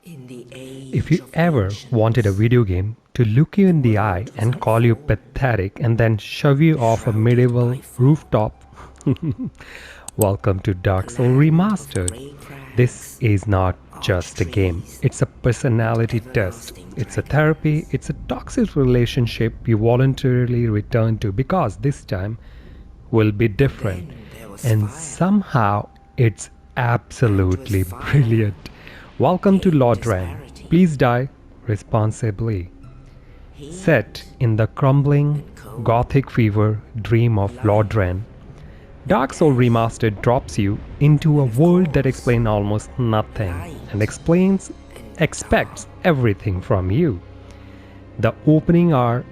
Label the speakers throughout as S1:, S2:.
S1: If you ever wanted a video game to look you in the eye and call you pathetic and then shove you off a medieval rooftop, welcome to Dark Souls Remastered. This is not just a game, it's a personality test. It's a therapy, it's a toxic relationship you voluntarily return to because this time will be different. And somehow it's absolutely brilliant. Welcome to Lordran. Please die responsibly. Set in the crumbling, gothic fever dream of Lordran, Dark Souls Remastered drops you into a world that explains almost nothing and expects everything from you. The opening hour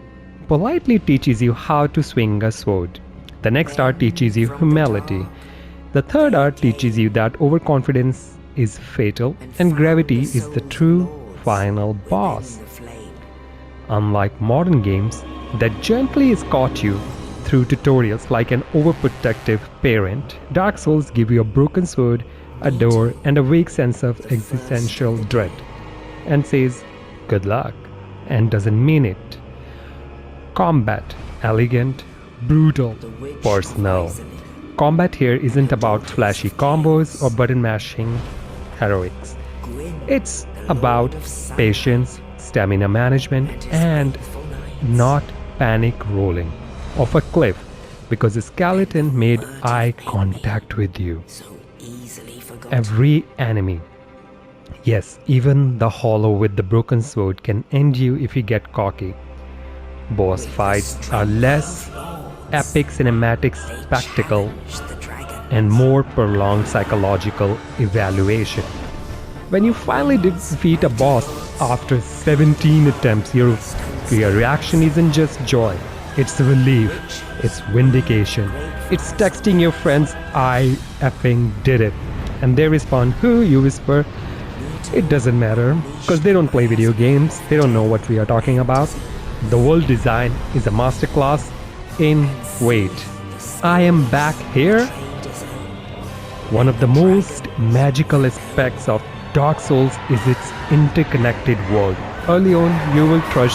S1: politely teaches you how to swing a sword. The next hour teaches you humility. The third hour teaches you that overconfidence is fatal and gravity is the true final boss. Unlike modern games that gently escort you through tutorials like an overprotective parent, Dark Souls give you a broken sword, a door, and a vague sense of existential dread, and says, good luck, and doesn't mean it. Combat, elegant, brutal, personal. Combat here isn't about flashy combos or button mashing heroics. It's about patience, stamina management, and not panic rolling off a cliff because a skeleton made eye contact with you. Every enemy, yes, even the hollow with the broken sword can end you if you get cocky. Boss fights are less epic cinematic spectacle and more prolonged psychological evaluation. When you finally defeat a boss after 17 attempts, your reaction isn't just joy, it's relief, it's vindication, it's texting your friends, I effing did it. And they respond, who? You whisper, it doesn't matter, because they don't play video games, they don't know what we are talking about. The world design is a masterclass in wait, I am back here? One of the most magical aspects of Dark Souls is its interconnected world. Early on, you will trudge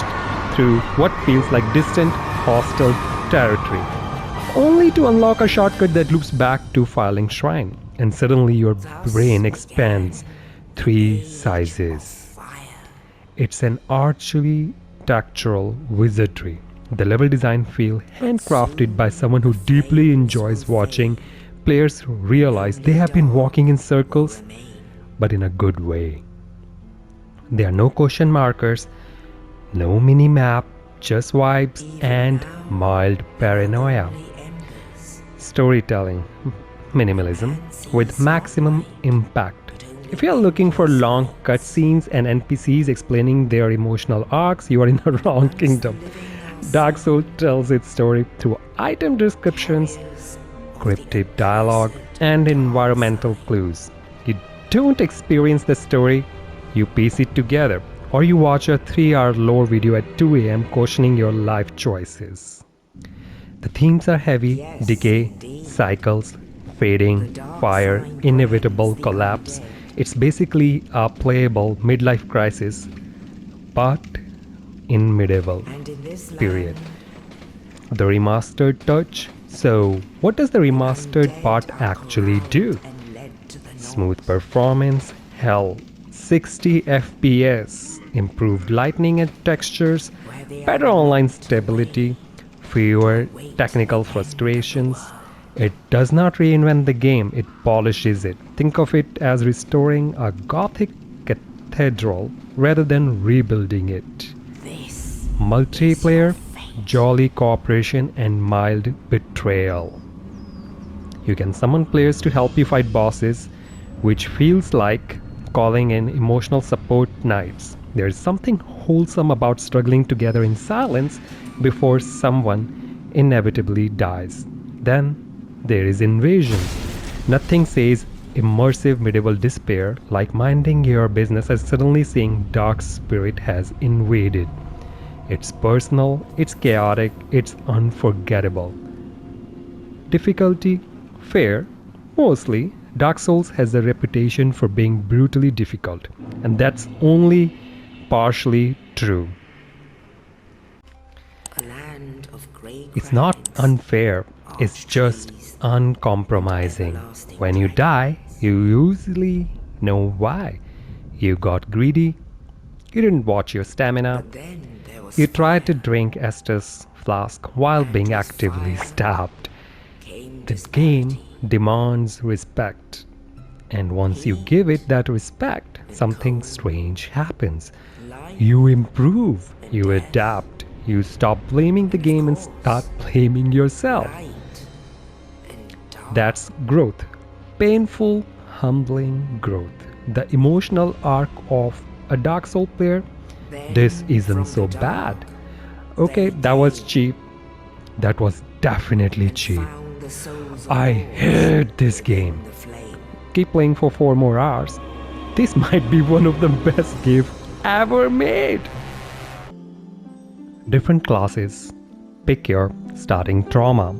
S1: through what feels like distant, hostile territory, only to unlock a shortcut that loops back to Filing Shrine, and suddenly your brain expands 3 sizes. It's an architectural wizardry. The level design feels handcrafted by someone who deeply enjoys watching players realize they have been walking in circles, but in a good way. There are no question markers, no mini-map, just vibes and mild paranoia. Storytelling, minimalism with maximum impact. If you are looking for long cutscenes and NPCs explaining their emotional arcs, you are in the wrong kingdom. Dark Souls tells its story through item descriptions, cryptic dialogue, and environmental clues. You don't experience the story, you piece it together, or you watch a 3-hour lore video at 2 a.m. questioning your life choices. The themes are heavy: decay, cycles, fading, fire, inevitable collapse. It's basically a playable midlife crisis, but in medieval period. The remastered touch. So, what does the remastered part actually do? Smooth performance, hell, 60 FPS, improved lighting and textures, better online stability, fewer technical frustrations. It does not reinvent the game, it polishes it. Think of it as restoring a gothic cathedral rather than rebuilding it. Multiplayer, jolly cooperation, and mild betrayal. You can summon players to help you fight bosses, which feels like calling in emotional support nights. There is something wholesome about struggling together in silence before someone inevitably dies. Then there is invasion. Nothing says immersive medieval despair like minding your business and suddenly seeing dark spirit has invaded. It's personal, it's chaotic, it's unforgettable. Difficulty? Fair, mostly. Dark Souls has a reputation for being brutally difficult, and that's only partially true. It's not unfair, it's just uncompromising. When you die, you usually know why. You got greedy, you didn't watch your stamina, you tried to drink Estus flask while being actively stabbed. The game demands respect, and once you give it that respect, something strange happens. You improve, you adapt, you stop blaming the game and start blaming yourself. That's growth. Painful, humbling growth. The emotional arc of a Dark Souls player. This isn't so bad. Okay, that was cheap. That was definitely cheap. I hate this game. Keep playing for 4 more hours. This might be one of the best games ever made. Different classes. Pick your starting trauma,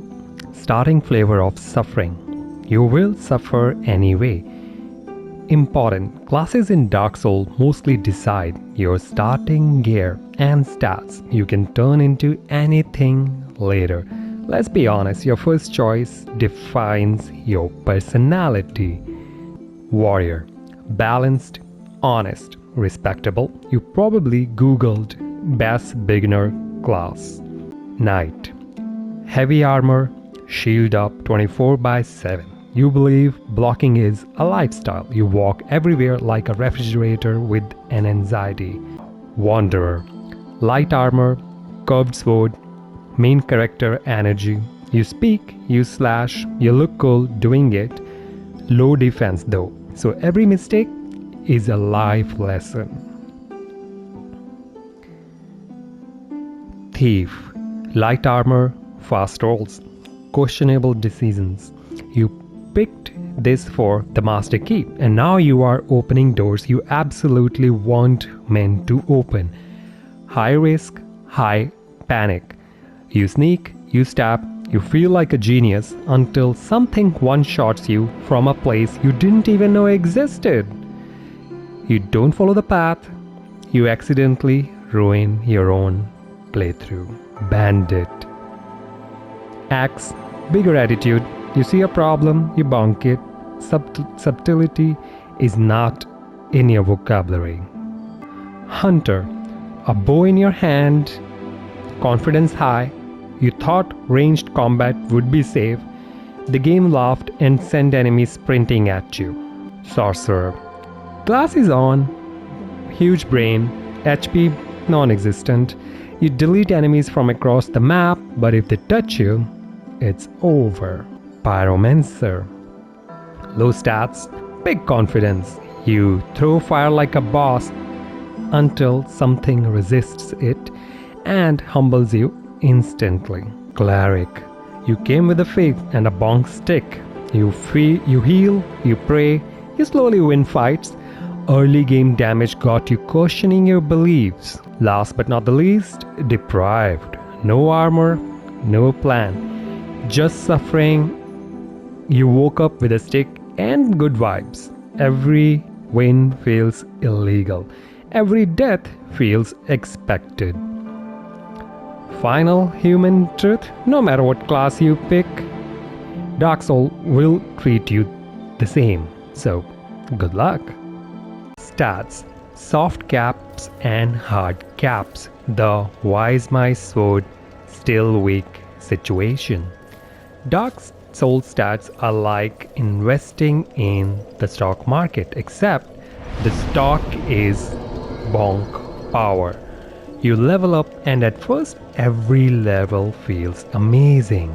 S1: starting flavor of suffering. You will suffer anyway. Important. Classes in Dark Souls mostly decide your starting gear and stats. You can turn into anything later. Let's be honest, your first choice defines your personality. Warrior. Balanced, honest, respectable. You probably googled best beginner class. Knight. Heavy armor, shield up 24/7. You believe blocking is a lifestyle. You walk everywhere like a refrigerator with an anxiety. Wanderer. Light armor, curved sword, main character energy. You speak, you slash, you look cool doing it. Low defense though, so every mistake is a life lesson. Thief. Light armor, fast rolls, questionable decisions. You picked this for the master key, and now you are opening doors you absolutely weren't meant to open. High risk, high panic. You sneak, you stab, you feel like a genius until something one-shots you from a place you didn't even know existed. You don't follow the path, you accidentally ruin your own playthrough. Bandit. Axe, bigger attitude. You see a problem, you bonk it. Subtlety is not in your vocabulary. Hunter. A bow in your hand, confidence high. You thought ranged combat would be safe. The game laughed and sent enemies sprinting at you. Sorcerer. Glass is on, huge brain, HP non-existent. You delete enemies from across the map, but if they touch you, it's over. Pyromancer. Low stats, big confidence. You throw fire like a boss until something resists it and humbles you instantly. Cleric. You came with a faith and a bonk stick. You heal, you pray, you slowly win fights. Early game damage got you questioning your beliefs. Last but not the least, deprived. No armor, no plan. Just suffering. You woke up with a stick and good vibes. Every win feels illegal. Every death feels expected. Final human truth, no matter what class you pick, Dark Souls will treat you the same. So, good luck. Stats. Soft caps and hard caps. The why is my sword still weak situation. Dark Souls stats are like investing in the stock market, except the stock is bonk power. You level up and at first every level feels amazing.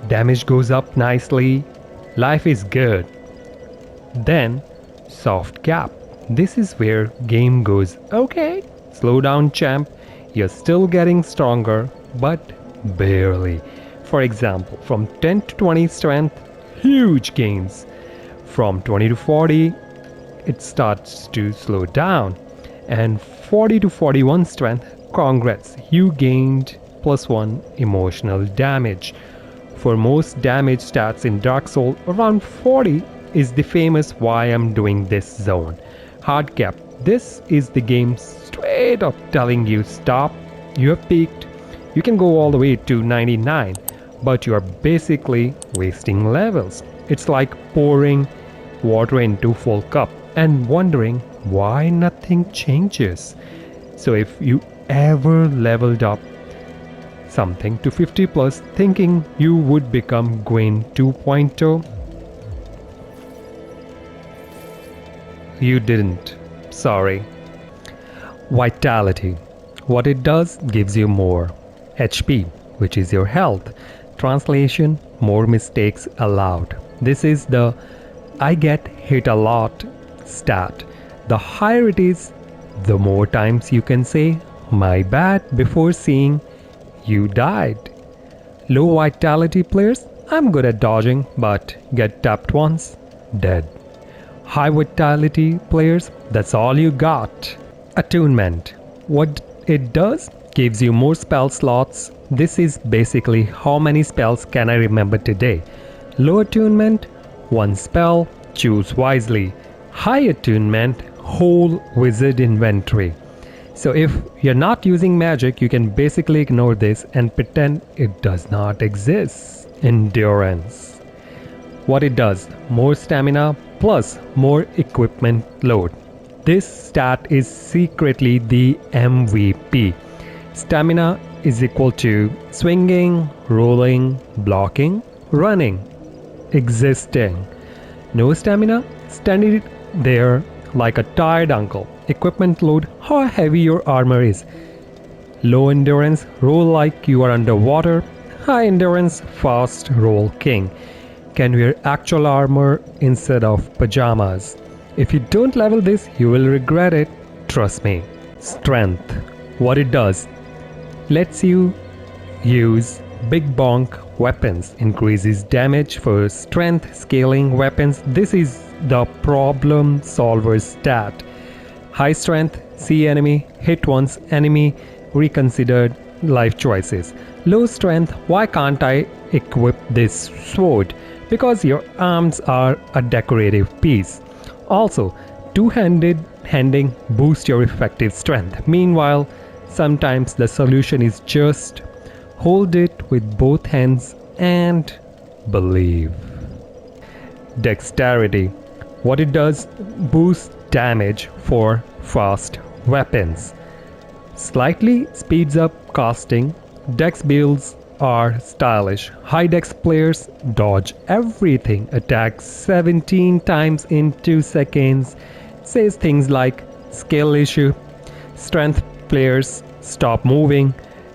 S1: Damage goes up nicely, life is good. Then soft cap. This is where game goes, okay, slow down champ, you're still getting stronger, but barely. For example, from 10 to 20 strength, huge gains. From 20 to 40, it starts to slow down. And 40 to 41 strength, congrats, you gained +1 emotional damage. For most damage stats in Dark Souls, around 40 is the famous why I'm doing this zone. Hard cap. This is the game straight up telling you stop, you have peaked. You can go all the way to 99, but you are basically wasting levels. It's like pouring water into full cup and wondering why nothing changes. So if you ever leveled up something to 50 plus thinking you would become Gwen 2.0, you didn't. Sorry. Vitality. What it does gives you more HP, which is your health. Translation, more mistakes allowed. This is the I get hit a lot stat. The higher it is, the more times you can say my bad before seeing you died. Low vitality players, I'm good at dodging but get tapped once, dead. High vitality players, that's all you got. Attunement. What it does gives you more spell slots. This is basically how many spells can I remember today. Low attunement, one spell, choose wisely. High attunement, whole wizard inventory. So if you're not using magic, you can basically ignore this and pretend it does not exist. Endurance. What it does, more stamina plus more equipment load. This stat is secretly the MVP. Stamina is equal to swinging, rolling, blocking, running, existing. No stamina, standing there like a tired uncle. Equipment load, how heavy your armor is. Low endurance, roll like you are underwater. High endurance, fast roll king. Can wear actual armor instead of pajamas. If you don't level this, you will regret it. Trust me. Strength. What it does, lets you use big bonk weapons, increases damage for strength scaling weapons. This is the problem solver stat. High strength, see enemy, hit once enemy, reconsidered life choices. Low strength, why can't I equip this sword? Because your arms are a decorative piece. Also, two-handed handing boosts your effective strength. Meanwhile, sometimes the solution is just hold it with both hands and believe. Dexterity. What it does, boosts damage for fast weapons. Slightly speeds up casting. Dex builds are stylish. High dex players dodge everything, attack 17 times in 2 seconds, says things like skill issue. Strength players stop moving.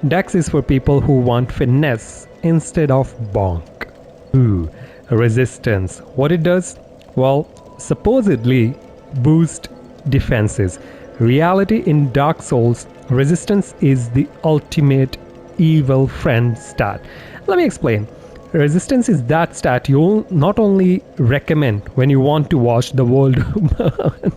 S1: Dex is for people who want finesse instead of bonk. Ooh, resistance. What it does? Well, supposedly boost defenses. Reality in Dark Souls, resistance is the ultimate evil friend stat. Let me explain. Resistance is that stat you'll not only recommend when you want to watch the world burn.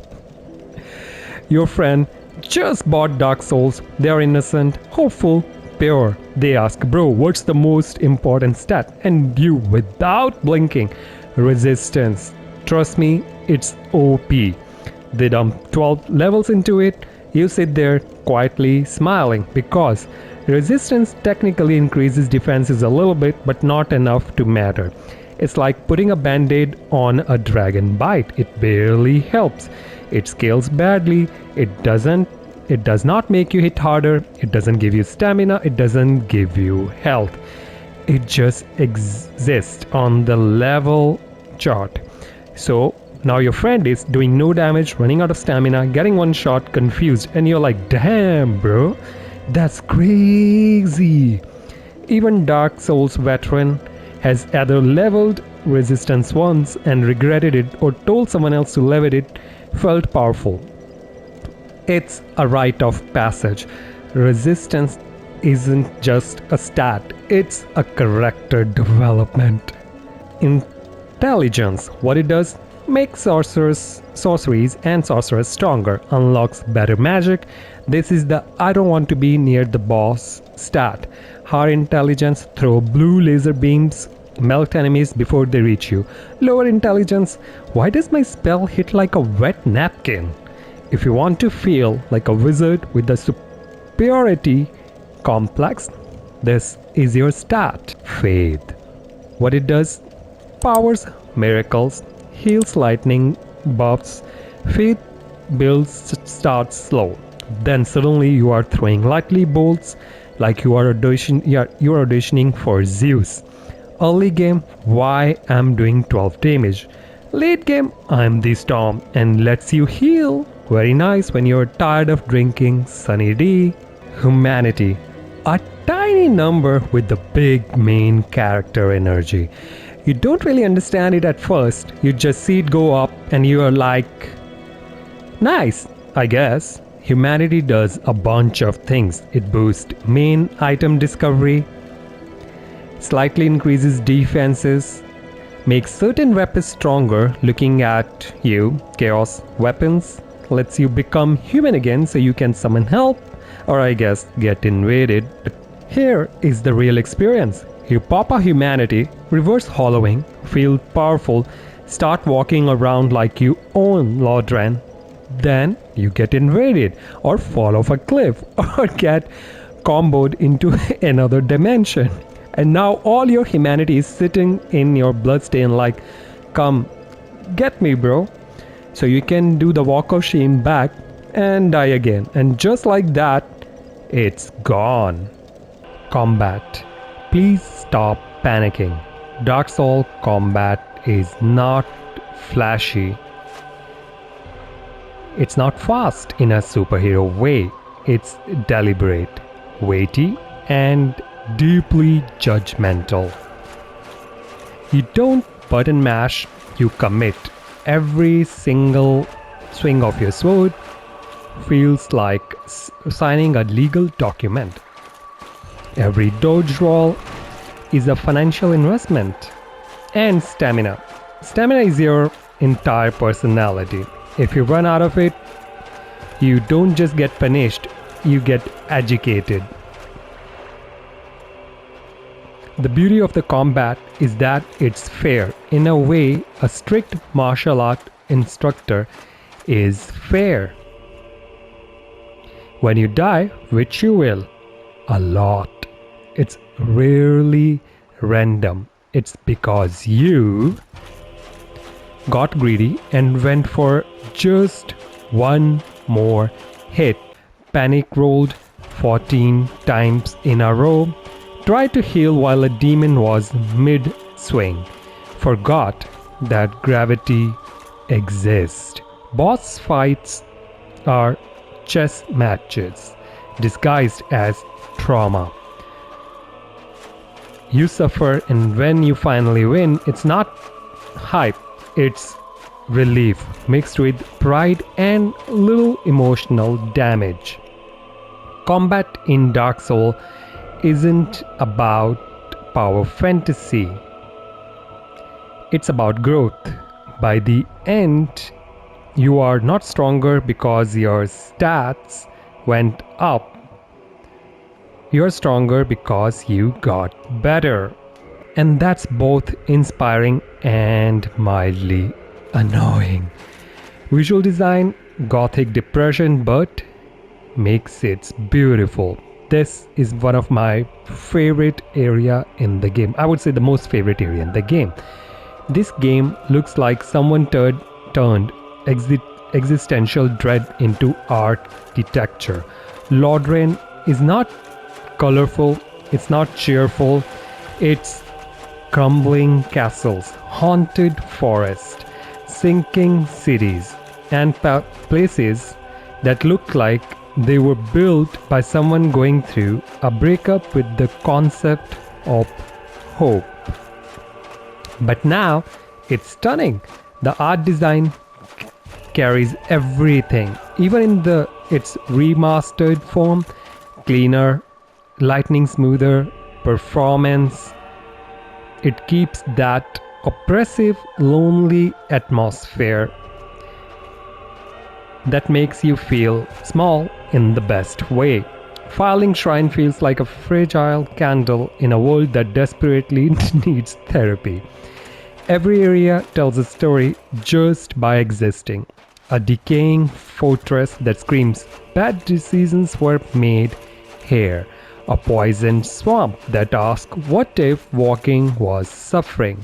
S1: Your friend just bought Dark Souls, they are innocent, hopeful, pure. They ask, bro, what's the most important stat? And you, without blinking, resistance. Trust me, it's OP. They dump 12 levels into it, you sit there quietly smiling because resistance technically increases defenses a little bit but not enough to matter. It's like putting a band-aid on a dragon bite. It barely helps. It scales badly. It does not make you hit harder. It doesn't give you stamina. It doesn't give you health. It just exists on the level chart. So now your friend is doing no damage, running out of stamina, getting one shot, confused, and you're like, damn bro, that's crazy. Even Dark Souls veteran has either leveled resistance once and regretted it or told someone else to level it, felt powerful. It's a rite of passage. Resistance isn't just a stat, it's a character development. Intelligence, what it does? Makes sorceries and sorcerers stronger, unlocks better magic. This is the I don't want to be near the boss stat. Higher intelligence, throw blue laser beams Melt enemies before they reach you. Lower intelligence. Why does my spell hit like a wet napkin? If you want to feel like a wizard with a superiority complex, this is your stat. Faith. What it does? Powers miracles, heals lightning, buffs. Faith builds starts slow. Then suddenly you are throwing lightly bolts like you are auditioning for Zeus. Early game, why I'm doing 12 damage. Late game, I'm the storm and lets you heal. Very nice when you're tired of drinking Sunny D. Humanity. A tiny number with the big main character energy. You don't really understand it at first. You just see it go up and you are like, nice, I guess. Humanity does a bunch of things. It boosts main item discovery, slightly increases defenses, makes certain weapons stronger. Looking at you, chaos weapons, lets you become human again so you can summon help, or I guess get invaded. Here is the real experience. You pop a humanity, reverse hollowing, feel powerful, start walking around like you own Lordran. Then you get invaded or fall off a cliff or get comboed into another dimension. And now all your humanity is sitting in your bloodstain like, come, get me bro. So you can do the walk of shame back and die again. And just like that, it's gone. Combat. Please stop panicking. Dark Souls combat is not flashy. It's not fast in a superhero way. It's deliberate, weighty, and deeply judgmental. You don't button mash, you commit. Every single swing of your sword feels like signing a legal document. Every dodge roll is a financial investment. And stamina. Stamina is your entire personality. If you run out of it, you don't just get punished, you get agitated. The beauty of the combat is that it's fair. In a way, a strict martial art instructor is fair. When you die, which you will, a lot, it's rarely random. It's because you got greedy and went for just one more hit. Panic rolled 14 times in a row. Tried to heal while a demon was mid-swing. Forgot that gravity exists. Boss fights are chess matches disguised as trauma. You suffer, and when you finally win, it's not hype. It's relief mixed with pride and little emotional damage. Combat in Dark Souls isn't about power fantasy. It's about growth. By the end, you are not stronger because your stats went up. You're stronger because you got better. And that's both inspiring and mildly annoying. Visual design, gothic depression, but makes it beautiful. This is one of my favorite area in the game. I would say the most favorite area in the game. This game looks like someone turned existential dread into architecture. Lordran is not colorful, it's not cheerful, it's crumbling castles, haunted forests, sinking cities, and places that look like they were built by someone going through a breakup with the concept of hope. But now it's stunning. The art design carries everything, even in its remastered form. Cleaner, lightning smoother, performance. It keeps that oppressive, lonely atmosphere that makes you feel small in the best way. Filing Shrine feels like a fragile candle in a world that desperately needs therapy. Every area tells a story just by existing. A decaying fortress that screams, bad decisions were made here. A poisoned swamp that asks, what if walking was suffering?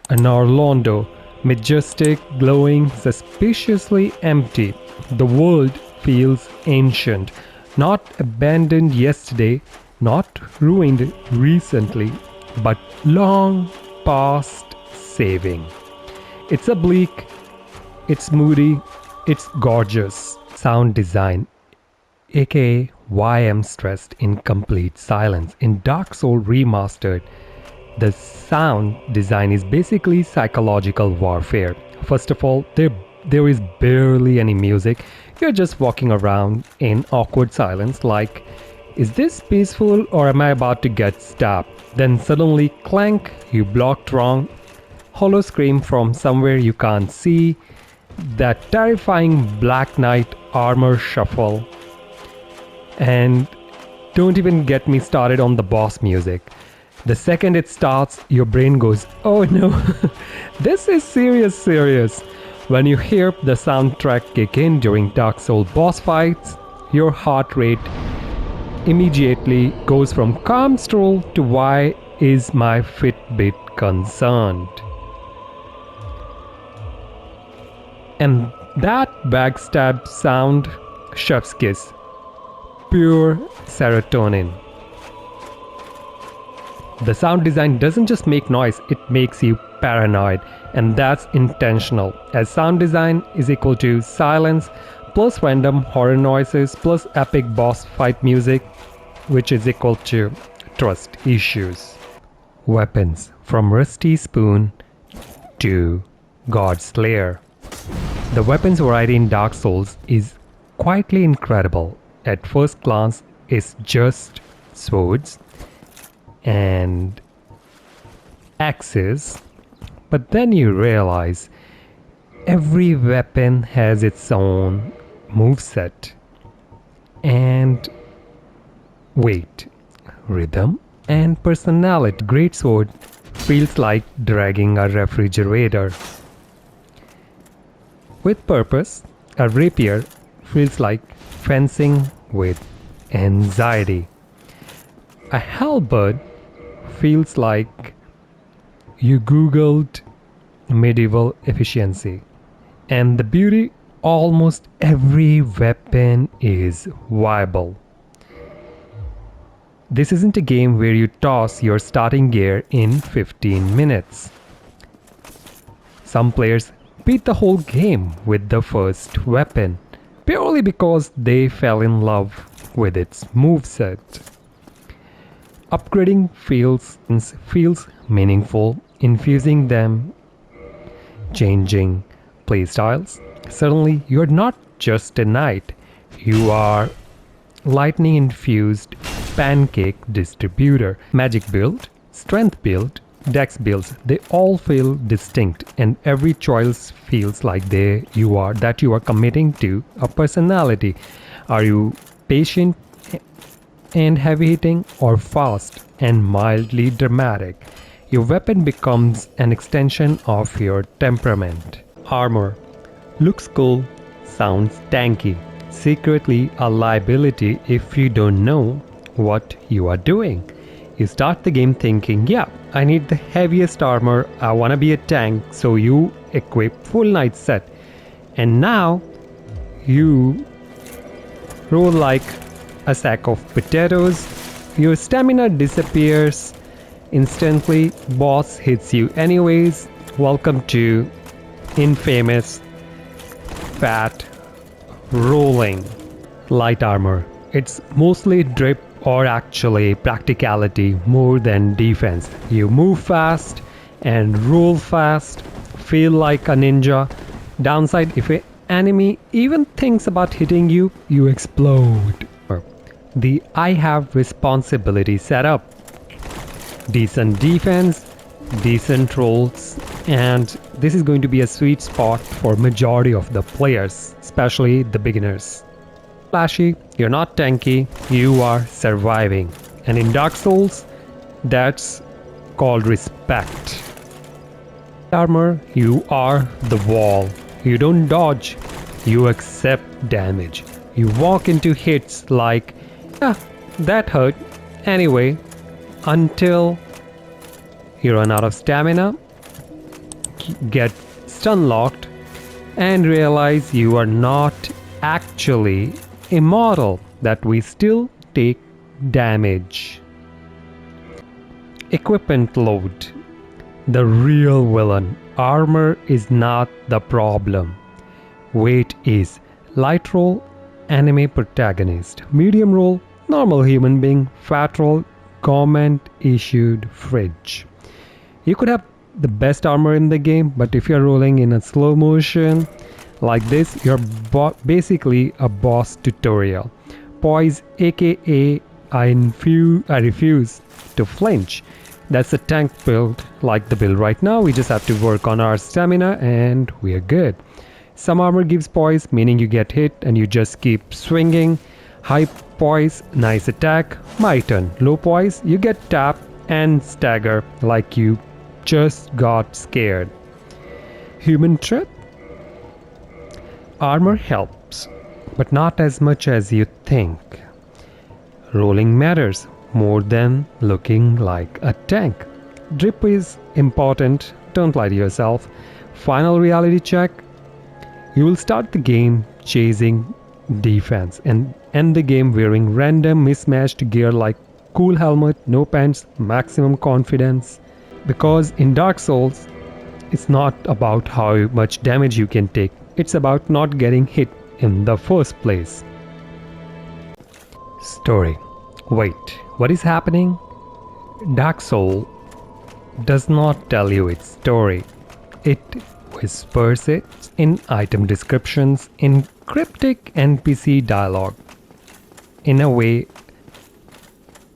S1: An Orlando, majestic, glowing, suspiciously empty. The world feels ancient, not abandoned yesterday, not ruined recently, but long past saving. It's oblique, it's moody, it's gorgeous. Sound design, aka why I'm stressed in complete silence. In Dark Souls Remastered, the sound design is basically psychological warfare. First of all, there is barely any music. You're just walking around in awkward silence like, is this peaceful or am I about to get stabbed? Then suddenly, clank, you blocked wrong. Hollow scream from somewhere you can't see. That terrifying Black Knight armor shuffle. And don't even get me started on the boss music. The second it starts, your brain goes, oh no, this is serious. When you hear the soundtrack kick in during Dark Souls boss fights, your heart rate immediately goes from calm stroll to why is my Fitbit concerned? And that backstab sound, chef's kiss, pure serotonin. The sound design doesn't just make noise, it makes you paranoid, and that's intentional, as sound design is equal to silence plus random horror noises plus epic boss fight music, which is equal to trust issues. Weapons, from Rusty Spoon to God's Slayer. The weapons variety in Dark Souls is quietly incredible. At first glance, it's just swords and axes, but then you realize every weapon has its own moveset and weight, rhythm, and personality. Greatsword feels like dragging a refrigerator. With purpose, a rapier feels like fencing with anxiety. A halberd feels like you googled medieval efficiency. And the beauty, almost every weapon is viable. This isn't a game where you toss your starting gear in 15 minutes. Some players beat the whole game with the first weapon, purely because they fell in love with its moveset. Upgrading feels meaningful, infusing them, changing playstyles. Suddenly, you're not just a knight, you are lightning infused pancake distributor. Magic build, strength build, dex builds, they all feel distinct, and every choice feels like you are committing to a personality. Are you patient and heavy hitting, or fast and mildly dramatic? Your weapon becomes an extension of your temperament. Armor looks cool, sounds tanky, secretly a liability if you don't know what you are doing. You start the game thinking, yeah, I need the heaviest armor, I wanna be a tank, so you equip full knight set. And now you roll like a sack of potatoes, your stamina disappears instantly, boss hits you anyways. Welcome to infamous fat rolling. Light armor, it's mostly drip or actually practicality more than defense. You move fast and roll fast, feel like a ninja. Downside, if an enemy even thinks about hitting you, you explode. The I have responsibility setup. Decent defense, decent rolls, and this is going to be a sweet spot for majority of the players, especially the beginners. flashy, you're not tanky, you are surviving. And in Dark Souls, that's called respect. Armor, you are the wall. You don't dodge, you accept damage. You walk into hits like, ah, that hurt. Anyway, until you run out of stamina, get stun locked, and realize you are not actually immortal, that we still take damage. Equipment load. The real villain. Armor is not the problem. Weight is. Light roll, anime protagonist. Medium roll, normal human being. Fat roll, government issued fridge. You could have the best armor in the game, but if you're rolling in a slow motion like this, you're basically a boss tutorial. Poise, aka I refuse to flinch. That's a tank build, like the build right now. We just have to work on our stamina and we are good. Some armor gives poise, meaning you get hit and you just keep swinging. High poise, nice attack. My turn. Low poise, you get tapped and stagger like you just got scared. Human truth? Armor helps, but not as much as you think. Rolling matters more than looking like a tank. Drip is important, don't lie to yourself. Final reality check. You will start the game chasing defense and end the game wearing random mismatched gear like cool helmet, no pants, maximum confidence. Because in Dark Souls, it's not about how much damage you can take, it's about not getting hit in the first place. Story. Wait, what is happening? Dark Soul does not tell you its story. It whispers it in item descriptions, in cryptic NPC dialogue. In a way,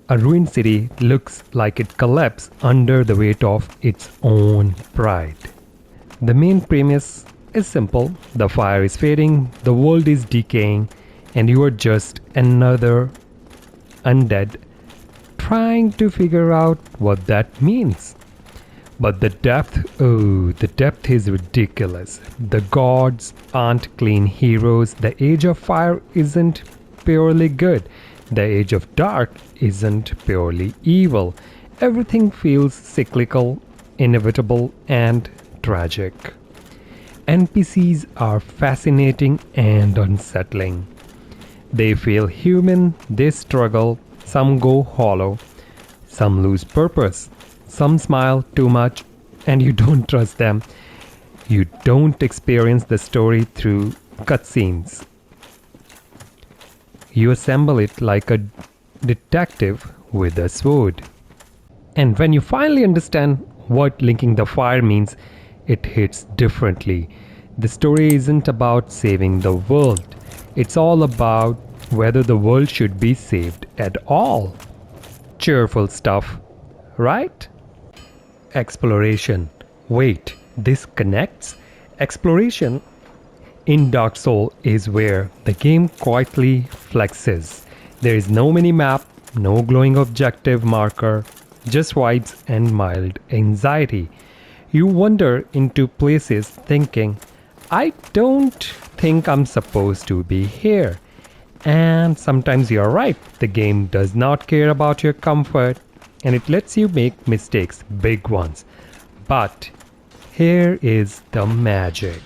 S1: a ruined city looks like it collapsed under the weight of its own pride. The main premise is simple. The fire is fading, the world is decaying, and you are just another undead trying to figure out what that means. But the depth is ridiculous. The gods aren't clean heroes. The Age of Fire isn't purely good. The Age of Dark isn't purely evil. Everything feels cyclical, inevitable, and tragic. NPCs are fascinating and unsettling. They feel human, they struggle, some go hollow, some lose purpose, some smile too much, and you don't trust them. You don't experience the story through cutscenes. You assemble it like a detective with a sword. And when you finally understand what linking the fire means, it hits differently. The story isn't about saving the world. It's all about whether the world should be saved at all. Cheerful stuff, right? Exploration. Wait, this connects? Exploration in Dark Souls is where the game quietly flexes. There is no mini-map, no glowing objective marker, just vibes and mild anxiety. You wander into places thinking, I don't think I'm supposed to be here. And sometimes you're right, the game does not care about your comfort and it lets you make mistakes, big ones. But here is the magic.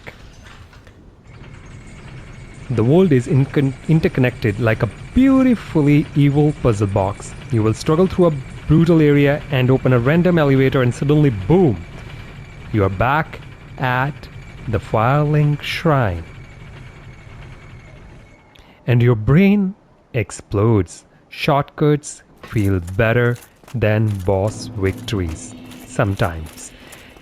S1: The world is interconnected like a beautifully evil puzzle box. You will struggle through a brutal area and open a random elevator and suddenly boom! You are back at the Firelink Shrine. And your brain explodes. Shortcuts feel better than boss victories sometimes.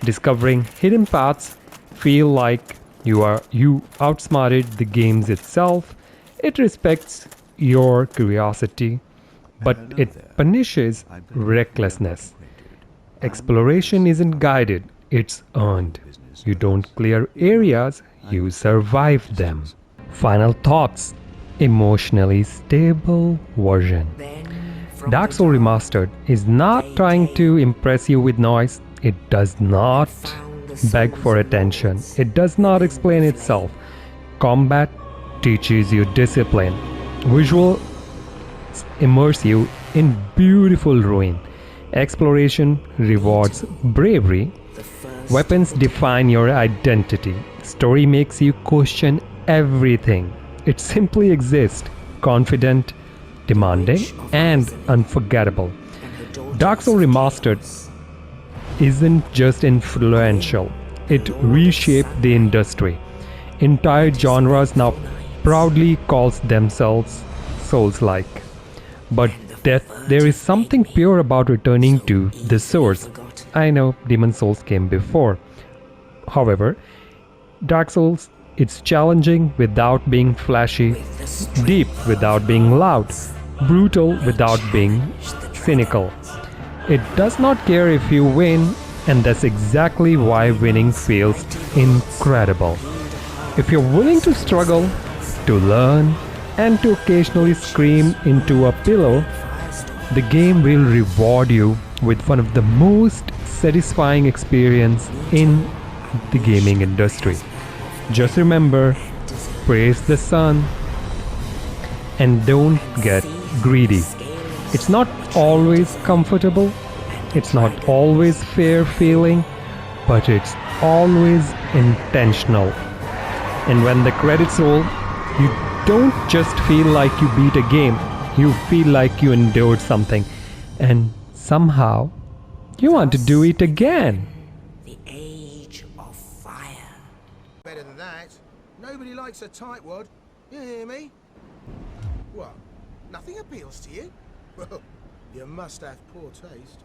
S1: Discovering hidden paths feel like you outsmarted the games itself. It respects your curiosity, but it punishes recklessness. Exploration isn't guided, it's earned. You don't clear areas, you survive them. Final thoughts. emotionally stable version. Dark Souls Remastered is not trying to impress you with noise. It does not beg for attention. It does not explain itself. Combat teaches you discipline. Visual immerse you in beautiful ruin. Exploration rewards bravery. Weapons define your identity. Story makes you question everything. It simply exists, confident, demanding, and unforgettable. Dark Souls Remastered isn't just influential, it reshaped the industry. Entire genres now proudly calls themselves Souls-like. But there is something pure about returning to the source. I know Demon Souls came before. However, Dark Souls, it's challenging without being flashy, deep without being loud, brutal without being cynical. It does not care if you win, and that's exactly why winning feels incredible. If you're willing to struggle, to learn, and to occasionally scream into a pillow, the game will reward you with one of the most satisfying experiences in the gaming industry. Just remember, praise the sun and don't get greedy. It's not always comfortable, it's not always fair feeling, but it's always intentional. And when the credits roll, you don't just feel like you beat a game, you feel like you endured something, and somehow you want to do it again.
S2: The age of fire.
S3: Better than that. Nobody likes a tightwad. You hear me? What? Nothing appeals to you? Well, you must have poor taste.